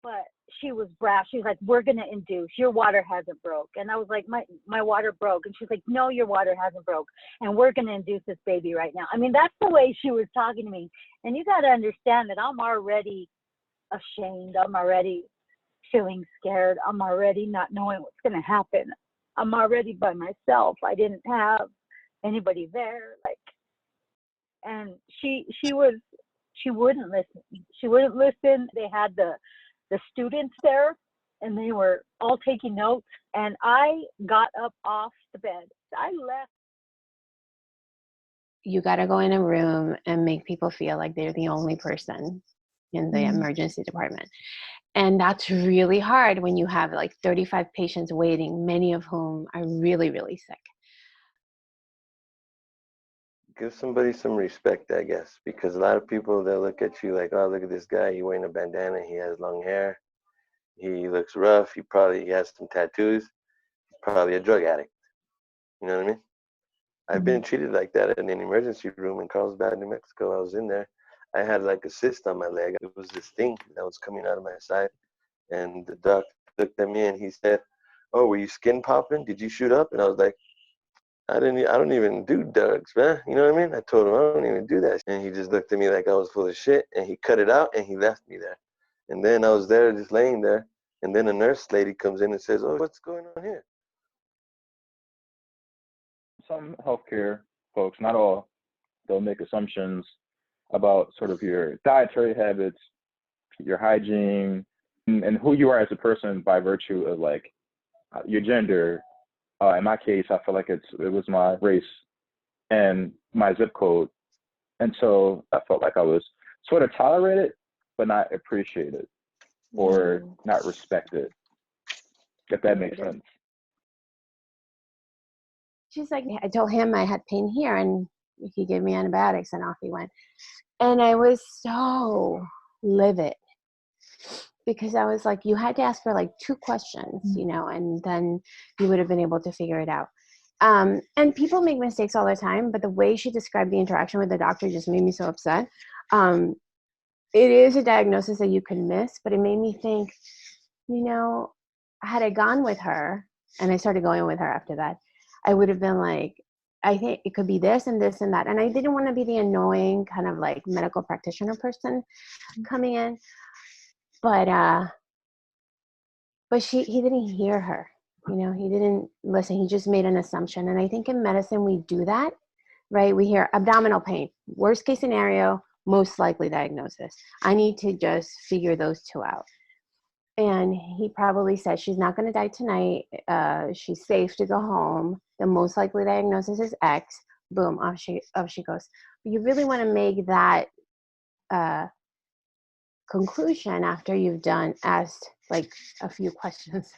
but she was brash. She was like, we're going to induce. Your water hasn't broke. And I was like, my water broke. And she's like, no, your water hasn't broke. And we're going to induce this baby right now. I mean, that's the way she was talking to me. And you got to understand that I'm already ashamed. I'm already feeling scared. I'm already not knowing what's going to happen. I'm already by myself. I didn't have anybody there. And she wouldn't listen. She wouldn't listen. They had the students there, and they were all taking notes. And I got up off the bed. I left. You got to go in a room and make people feel like they're the only person in the emergency department. And that's really hard when you have like 35 patients waiting, many of whom are really, really sick. Give somebody some respect, I guess, because a lot of people, they'll look at you like, oh, look at this guy. He's wearing a bandana. He has long hair. He looks rough. He has some tattoos. He's probably a drug addict. You know what I mean? I've been treated like that in an emergency room in Carlsbad, New Mexico. I was in there. I had like a cyst on my leg. It was this thing that was coming out of my side. And the doctor looked at me and he said, oh, were you skin popping? Did you shoot up? And I was like, I don't even do drugs, man. You know what I mean? I told him I don't even do that. And he just looked at me like I was full of shit, and he cut it out and he left me there. And then I was there just laying there, and then a nurse lady comes in and says, oh, what's going on here? Some healthcare folks, not all, they'll make assumptions about sort of your dietary habits, your hygiene, and who you are as a person by virtue of like your gender. In my case, I feel like it was my race and my zip code. And so I felt like I was sort of tolerated, but not appreciated or not respected, if that makes sense. She's like, I told him I had pain here and he gave me antibiotics and off he went. And I was so livid because I was like, you had to ask for like 2 questions, you know, and then you would have been able to figure it out. And people make mistakes all the time, but the way she described the interaction with the doctor just made me so upset. It is a diagnosis that you can miss, but it made me think, you know, had I gone with her, and I started going with her after that, I would have been like, I think it could be this and this and that. And I didn't want to be the annoying kind of like medical practitioner person coming in. But he didn't hear her, you know, he didn't listen. He just made an assumption. And I think in medicine, we do that, right? We hear abdominal pain, worst case scenario, most likely diagnosis. I need to just figure those 2 out. And he probably said, she's not going to die tonight. She's safe to go home. The most likely diagnosis is X. Boom, off she goes. But you really want to make that conclusion after you've asked like a few questions.